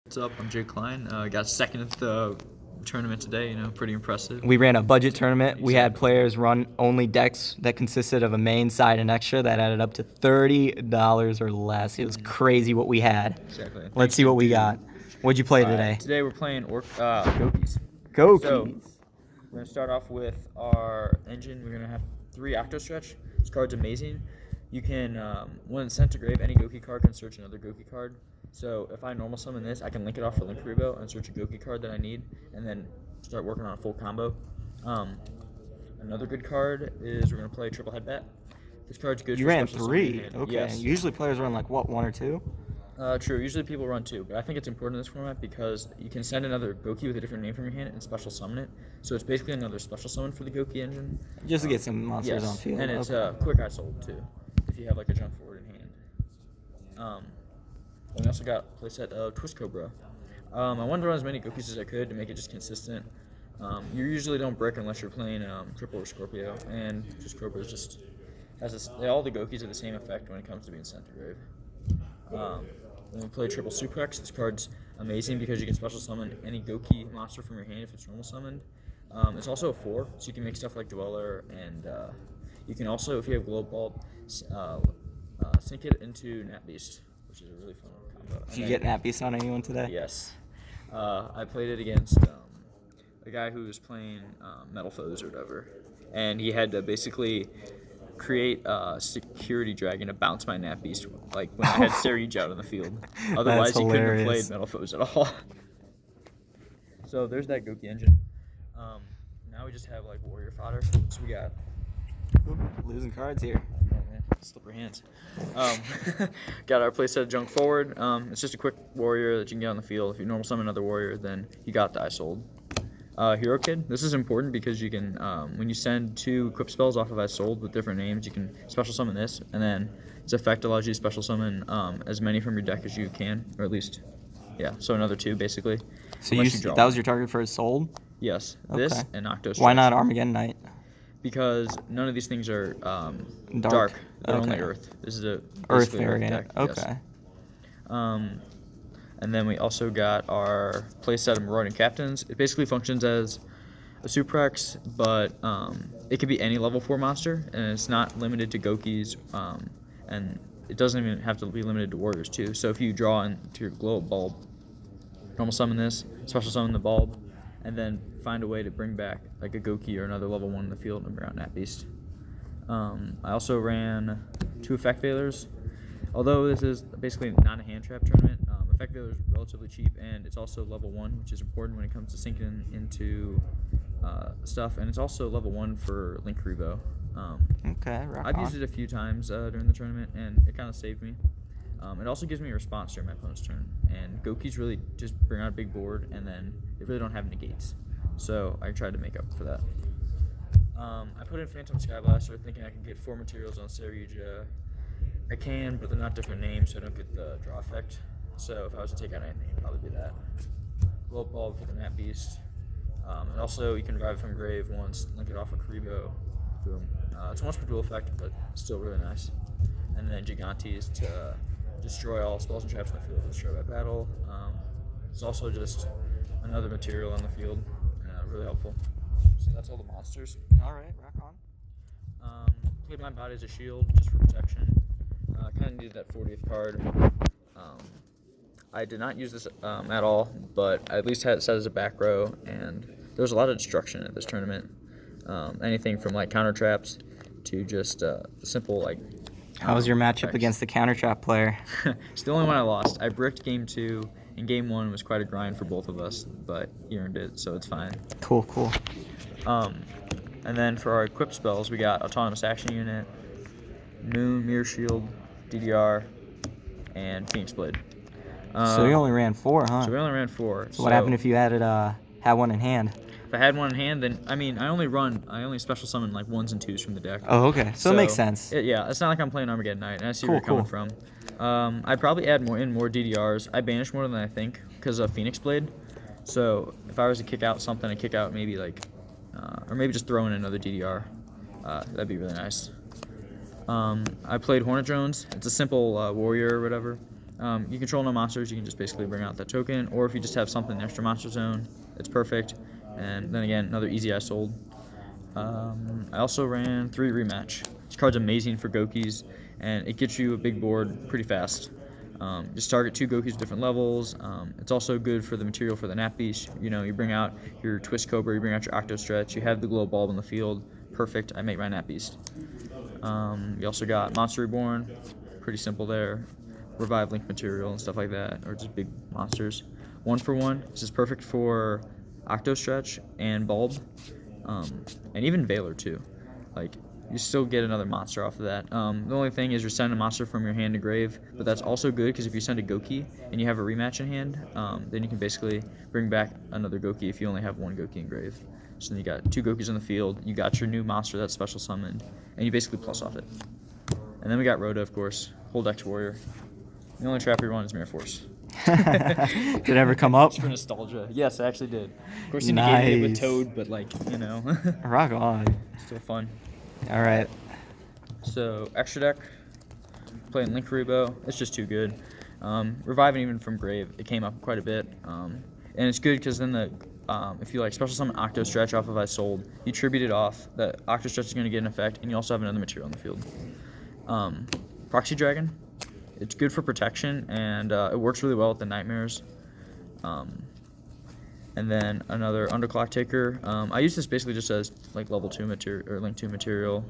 What's up? I'm Jake Klein. Got second at the tournament today. Pretty impressive. We ran a budget tournament. We had players run only decks that consisted of a main, side, and extra that added up to $30 or less. It was crazy what we had. Exactly. Let's see what we got. What'd you play today? Today we're playing Gouki's. Gouki. So we're gonna start off with our engine. We're gonna have 3 Octo Stretch. This card's amazing. You can, when it's sent to grave, any Gouki card can search another Gouki card. So if I normal summon this, I can link it off for Link Rebo and search a Gouki card that I need, and then start working on a full combo. Another good card is we're gonna play Triple Headbat. This card's good. You for ran special 3. summon. Okay. Yes. Usually players run like what, 1 or 2? True. Usually people run 2, but I think it's important in this format because you can send another Gouki with a different name from your hand and special summon it. So it's basically another special summon for the Gouki engine. Just to get some monsters Yes, on field. and it's quick Isolde too, if you have like a jump forward in hand. And we also got a playset of Twist Cobra. I wanted to run as many Goukis as I could to make it just consistent. You usually don't brick unless you're playing Triple or Scorpio, and Twist Cobra is just all the Goukis have the same effect when it comes to being sent to grave. Then we play Triple Suplex. This card's amazing because you can special summon any Gouki monster from your hand if it's normal summoned. It's also a 4, so you can make stuff like Dweller, and you can also, if you have Globe Bulb, sink it into Nat Beast, which is a really fun combo. Did you get Nat Beast on anyone today? Yes. I played it against a guy who was playing Metal Foes or whatever, and he had to basically create a security dragon to bounce my Nat Beast like when I had Serige out on the field. Otherwise, he couldn't have played Metal Foes at all. So there's that Gouki engine. Now we just have like warrior fodder. So we got Losing cards here. slippery hands. Got our playset of Junk Forward. It's just a quick warrior that you can get on the field. If you normal summon another warrior, then you got the Isolde. Hero Kid. This is important because you can, when you send 2 equip spells off of Isolde with different names, you can special summon this, and then its effect allows you to special summon as many from your deck as you can, or at least, yeah, so another 2 basically. So that was your target for Isolde? Yes, Okay. this and Octo Stretch. Why not Armageddon Knight? Because none of these things are dark. They're only Earth. This is a Earth variant. deck. Okay. Yes. And then we also got our playset of Marauding Captains. It basically functions as a Suprex, but it could be any level 4 monster, and it's not limited to Goukis, and it doesn't even have to be limited to warriors too. So if you draw into your Globe Bulb, normal summon this, special summon the bulb, and then find a way to bring back like a Gouki or another level 1 in the field and bring out Nat Beast. I also ran 2 Effect Veilers. Although this is basically not a hand trap tournament, Effect Veiler is relatively cheap, and it's also level 1, which is important when it comes to sinking into stuff, and it's also level 1 for Link Rebo. Okay, I've used it a few times during the tournament, and it kind of saved me. It also gives me a response during my opponent's turn, and Goukis really just bring out a big board, and then they really don't have negates. So I tried to make up for that. I put in Phantom Skyblaster, thinking I can get 4 materials on Serige. I can, but they're not different names, so I don't get the draw effect. So if I was to take out anything, it'd probably be that. Globe Bulb for the Nat Beast. And also, you can revive it from grave once, link it off a Karibo. Boom. It's once per dual effect, but still really nice. And then Gigantes to destroy all spells and traps in the field, destroy by battle. It's also just another material on the field, really helpful. So that's all the monsters. All right, rock on. Played my body as a shield just for protection. Kind of needed that 40th card. I did not use this at all, but I at least had it set as a back row, and there was a lot of destruction at this tournament. Anything from like counter traps to just simple like. How was your matchup against the counter trap player? It's the only one I lost. I bricked game 2, and game 1 was quite a grind for both of us, but he earned it, so it's fine. Cool. And then for our equip spells, we got Autonomous Action Unit, Moon, Mirror Shield, DDR, and Phoenix Blade. So you only ran 4, huh? So we only ran 4. So what happened if you had one in hand? If I had one in hand, then I only special summon like 1s and 2s from the deck. Oh, okay. So it makes sense. Yeah, it's not like I'm playing Armageddon Knight, and I see where you're coming from. I'd probably add more DDRs. I banished more than I think because of Phoenix Blade. So if I was to kick out something, I'd kick out maybe like, or maybe just throw in another DDR. That'd be really nice. I played Hornet Drones. It's a simple warrior or whatever. You control no monsters, you can just basically bring out that token, or if you just have something in the extra monster zone, it's perfect. And then again, another easy Isolde. I also ran 3 rematch. This card's amazing for Goukis, and it gets you a big board pretty fast. Just target 2 Goukis with different levels. It's also good for the material for the Nap Beast. You know, you bring out your Twist Cobra, you bring out your Octo Stretch, you have the Glow Bulb in the field. Perfect. I make my Nap Beast. You also got Monster Reborn. Pretty simple there. Revive Link material and stuff like that, or just big monsters. 1 for 1. This is perfect for Octo Stretch and Bulb, and even Valor too. Like, you still get another monster off of that. The only thing is you're sending a monster from your hand to grave, but that's also good because if you send a Gouki and you have a rematch in hand, then you can basically bring back another Gouki if you only have 1 Gouki in grave. So then you got 2 Goukis on the field, you got your new monster that's special summoned, and you basically plus off it. And then we got Rhoda, of course, whole deck's warrior. The only trap we run is Mirror Force. Did it ever come up? Just for nostalgia. Yes, I actually did. Of course, you negated it with Toad, but like, you know. Rock on. Still fun. All right. So, extra deck, playing Link Rebo, it's just too good. Reviving even from grave, it came up quite a bit. And it's good because then if you like special summon Octo Stretch off of Isolde, you tribute it off. That Octo Stretch is going to get an effect, and you also have another material in the field. Proxy Dragon, it's good for protection, and it works really well with the Nightmares. And then another Underclock Taker. I use this basically just as like level 2 material or link 2 material.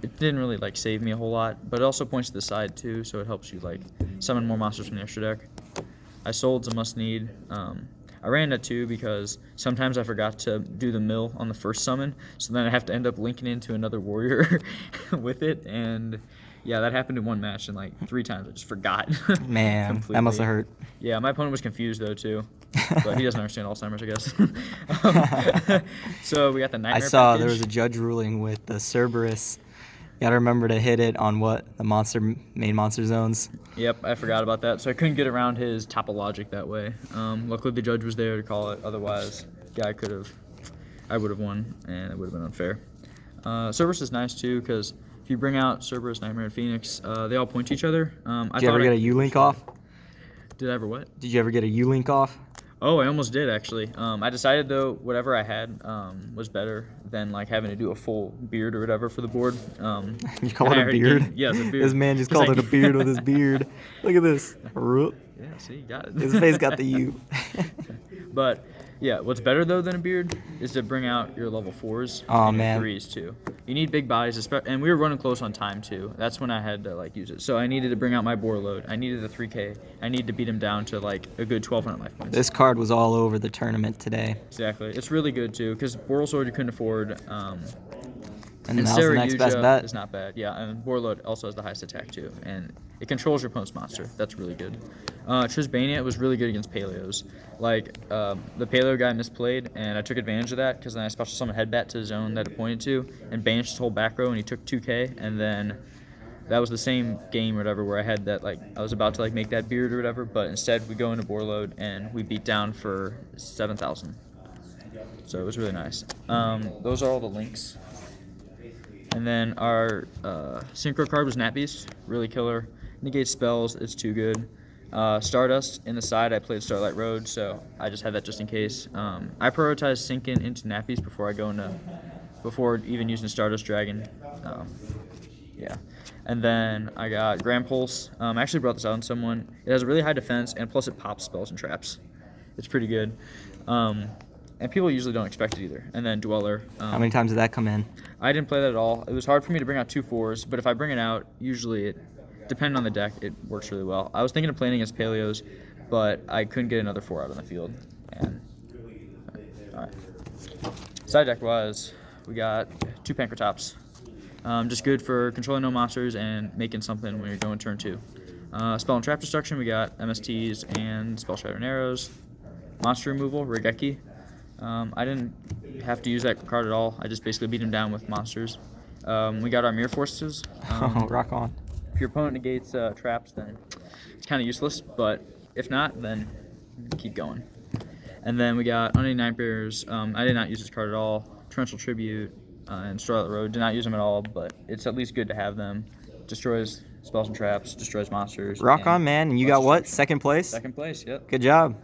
It didn't really like save me a whole lot, but it also points to the side too, so it helps you like summon more monsters from the extra deck. Isolde's a must need. I ran that too because sometimes I forgot to do the mill on the first summon, so then I have to end up linking into another warrior with it, and yeah, that happened in one match, and like 3 times I just forgot. Man, completely. that must have hurt. Yeah, my opponent was confused though too, but he doesn't understand Alzheimer's, I guess. So we got the Nightmare I saw package. there was a judge ruling with the Cerberus. You gotta remember to hit it on what? The main monster zones. Yep, I forgot about that, so I couldn't get around his topologic that way. Luckily the judge was there to call it, otherwise I would have won, and it would have been unfair. Cerberus is nice too, because if you bring out Cerberus, Nightmare, and Phoenix, they all point to each other. Did you ever get a U-Link off? Did I ever what? Did you ever get a U-Link off? Oh, I almost did actually. I decided though whatever I had was better than like having to do a full beard or whatever for the board. You call it a beard? Yes, a beard. This man just called it a beard with his beard. Look at this. Yeah, see, you got it. His face got the U. But yeah, what's better though than a beard is to bring out your level 4s and your man. 3s too. You need big bodies, and we were running close on time too. That's when I had to like use it. So I needed to bring out my boar load. I needed the 3K. I needed to beat him down to like a good 1,200 life points. This card was all over the tournament today. Exactly. It's really good too because boar sword you couldn't afford. And that was the next best bet. Is not bad. Yeah, and Warlord also has the highest attack too, and it controls your opponent's monster. That's really good. Trisbania was really good against Paleos. Like, the Paleo guy misplayed, and I took advantage of that because then I special summoned Headbat to the zone that it pointed to, and banished his whole back row, and he took 2K, and then that was the same game or whatever where I had that, like, I was about to, like, make that beard or whatever, but instead we go into Warlord, and we beat down for 7,000. So it was really nice. Those are all the links. And then our synchro card was Nat Beast, really killer. Negates spells, it's too good. Stardust in the side, I played Starlight Road, so I just had that just in case. I prioritize sinking into Nat Beast before even using Stardust Dragon. Yeah. And then I got Grand Pulse. I actually brought this out on someone. It has a really high defense, and plus it pops spells and traps. It's pretty good. And people usually don't expect it either. And then Dweller. How many times did that come in? I didn't play that at all. It was hard for me to bring out 2 4s, but if I bring it out, usually depending on the deck, it works really well. I was thinking of playing against Paleos, but I couldn't get another 4 out on the field. And all right. Side deck-wise, we got 2 Pankratops. Just good for controlling no monsters and making something when you're going turn 2. Spell and Trap Destruction, we got MSTs and Spell Shatter and Arrows. Monster Removal, Regeki. I didn't have to use that card at all. I just basically beat him down with monsters. We got our Mirror Forces. Rock on. If your opponent negates traps, then it's kind of useless. But if not, then keep going. And then we got Unending Nightmares. I did not use this card at all. Torrential Tribute and Starlight Road. Did not use them at all, but it's at least good to have them. Destroys spells and traps, destroys monsters. Rock and on, man. And you lots got of what? destruction. Second place? Second place, yep. Good job.